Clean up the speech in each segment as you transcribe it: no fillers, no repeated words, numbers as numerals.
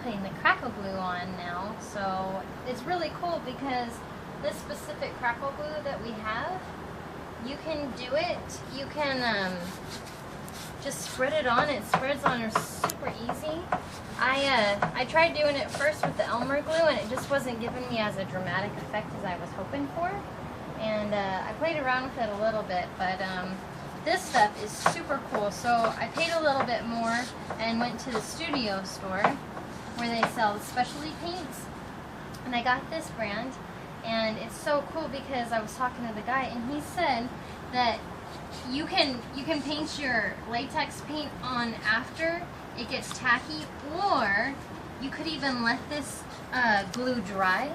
putting the Crackle glue on now. So it's really cool because this specific Crackle glue that we have, you can do it, you can just spread it on. It spreads on super easy. I tried doing it first with the Elmer glue and it just wasn't giving me as a dramatic effect as I was hoping for. And I played around with it a little bit, but this stuff is super cool. So I paid a little bit more and went to the studio store where they sell the specialty paints. And I got this brand, and it's so cool because I was talking to the guy and he said that you can paint your latex paint on after it gets tacky, or you could even let this glue dry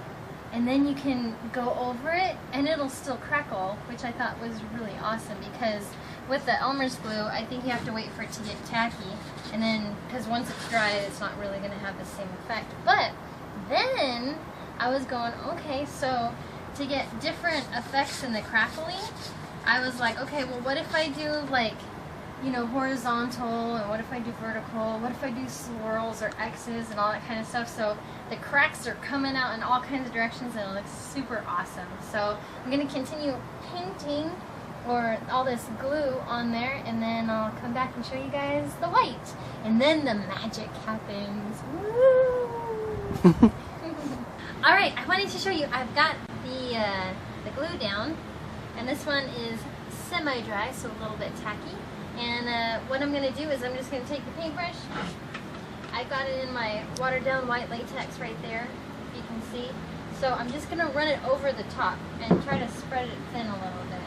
and then you can go over it and it'll still crackle, which I thought was really awesome because with the Elmer's glue, I think you have to wait for it to get tacky, and then, because once it's dry, it's not really going to have the same effect. But then I was going, okay, so to get different effects in the crackling, I was like, okay, well, what if I do like, you know, horizontal, and what if I do vertical, what if I do swirls or X's and all that kind of stuff, so the cracks are coming out in all kinds of directions and it looks super awesome. So I'm going to continue painting or all this glue on there, and then I'll come back and show you guys the white, and then the magic happens. Woo! Alright, I wanted to show you, I've got the glue down, and this one is semi-dry, so a little bit tacky. And what I'm going to do is I'm just going to take the paintbrush. I've got it in my watered down white latex right there, if you can see. So I'm just going to run it over the top and try to spread it thin a little bit.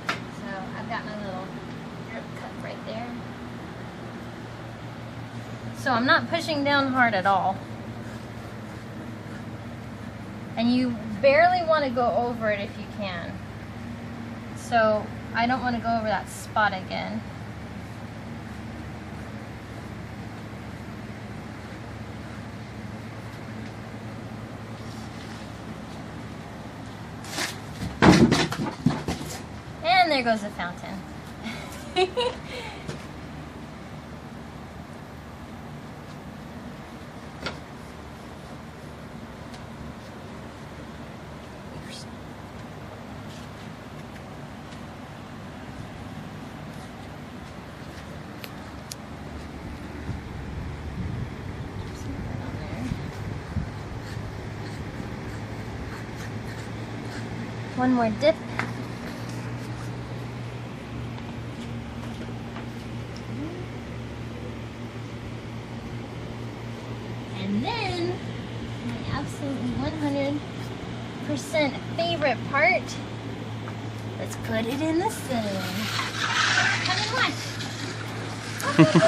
So I've got my little drip cut right there. So I'm not pushing down hard at all. And you barely want to go over it if you can. So I don't want to go over that spot again. And there goes the fountain. One more dip. And then, my absolutely 100% favorite part, let's put it in the sun. Come and watch. Come and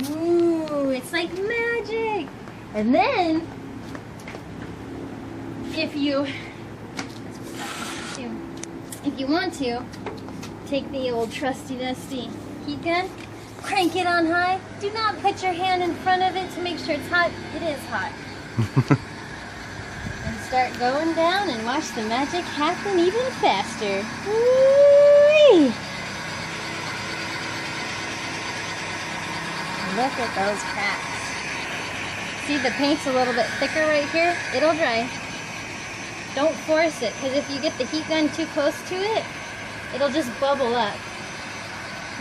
watch. Ooh, it's like magic. And then, if you want to, take the old trusty dusty heat gun, crank it on high. Do not put your hand in front of it to make sure it's hot. It is hot. And start going down and watch the magic happen even faster. Whee! Look at those cracks. See, the paint's a little bit thicker right here. It'll dry. Don't force it, because if you get the heat gun too close to it, it'll just bubble up.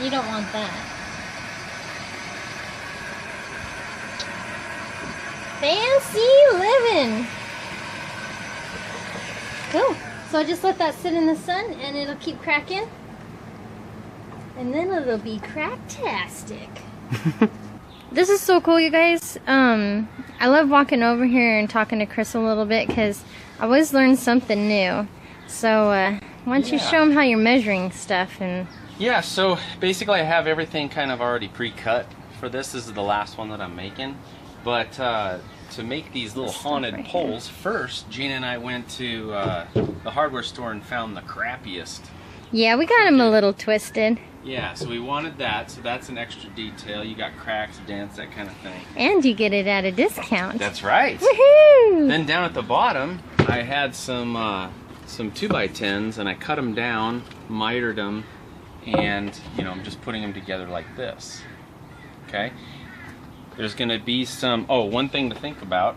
You don't want that. Fancy living! Cool. So I just let that sit in the sun and it'll keep cracking. And then it'll be cracktastic. This is so cool, you guys. I love walking over here and talking to Chris a little bit because I always learn something new. So why don't you show them how you're measuring stuff? And yeah, so basically I have everything kind of already pre-cut for this. This is the last one that I'm making. But to make these little haunted poles, first Gina and I went to the hardware store and found the crappiest. Yeah, we got them a little twisted. Yeah, so we wanted that, so that's an extra detail. You got cracks, dents, that kind of thing. And you get it at a discount. That's right. Woohoo! Then down at the bottom, I had some 2x10s, and I cut them down, mitered them, and you know, I'm just putting them together like this. Okay. there's going to be some, oh, one thing to think about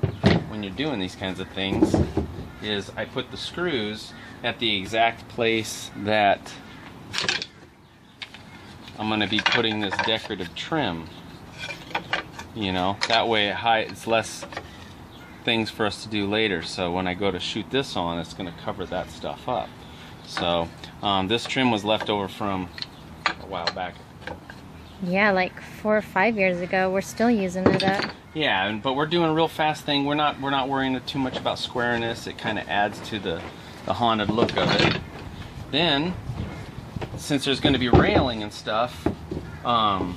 when you're doing these kinds of things is I put the screws at the exact place that I'm going to be putting this decorative trim. You know, that way it's less things for us to do later. So when I go to shoot this on, it's going to cover that stuff up. So this trim was left over from a while back. Yeah, like 4 or 5 years ago. We're still using it up. Yeah, but we're doing a real fast thing. We're not worrying too much about squareness. It kind of adds to the haunted look of it. Then, since there's going to be railing and stuff, I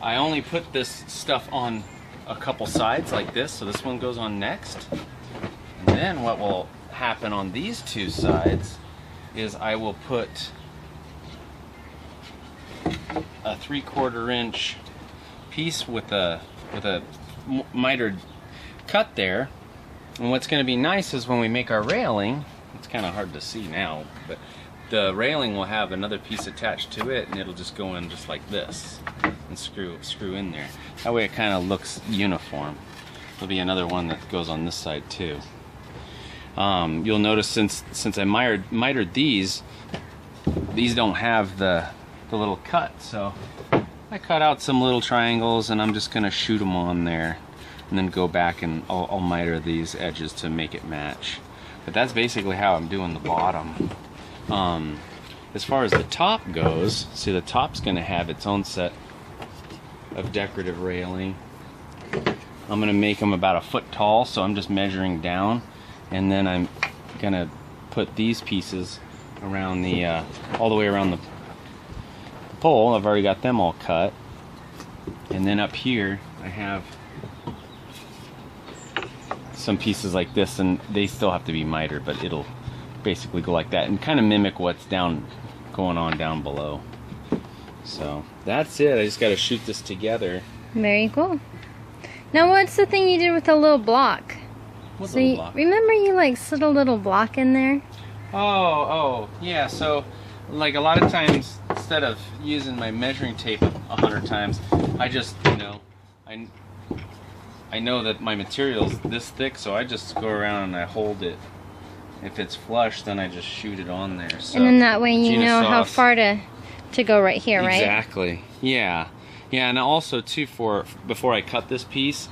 only put this stuff on a couple sides like this, so this one goes on next. And then what will happen on these two sides is I will put a 3/4 inch piece with a mitered cut there. And what's going to be nice is when we make our railing, it's kind of hard to see now, but the railing will have another piece attached to it, and it'll just go in just like this and screw in there. That way it kind of looks uniform. There'll be another one that goes on this side too. You'll notice since I mitered these don't have the little cut, so I cut out some little triangles and I'm just gonna shoot them on there and then go back and I'll miter these edges to make it match. But that's basically how I'm doing the bottom. As far as the top goes, see, the top's gonna have its own set of decorative railing. I'm gonna make them about 1 foot tall, so I'm just measuring down, and then I'm gonna put these pieces around the all the way around the pole. I've already got them all cut, and then up here I have some pieces like this, and they still have to be mitered, but it'll basically go like that and kind of mimic what's going on down below. So that's it. I just got to shoot this together. Very cool. Now, what's the thing you did with the little block? What little block? Remember you like slid a little block in there? Oh, yeah. So, like a lot of times, instead of using my measuring tape 100 times, I just, I know that my material's this thick, so I just go around and I hold it. If it's flush, then I just shoot it on there. So, and then that way you know how far to go right here, right? Exactly. Yeah. Yeah, and also too, before I cut this piece,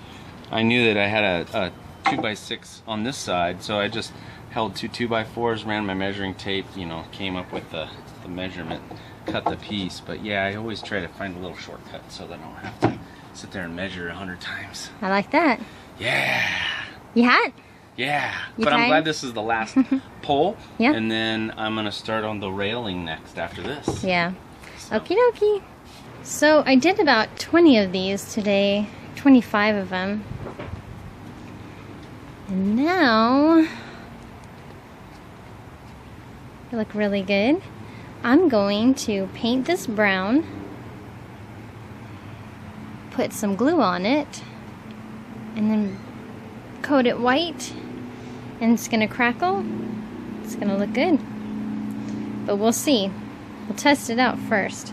I knew that I had a 2x6 on this side, so I just held 2 2x4s, ran my measuring tape, came up with the measurement, cut the piece. But yeah, I always try to find a little shortcut so that I don't have to sit there and measure 100 times. I like that. Yeah. You hot? Yeah. You but tired? I'm glad this is the last pole. Yeah. And then I'm going to start on the railing next after this. Yeah. So. Okie dokie. So I did about 20 of these today, 25 of them. And now, they look really good. I'm going to paint this brown, put some glue on it, and then coat it white, and it's going to crackle. It's going to look good. But we'll see. We'll test it out first.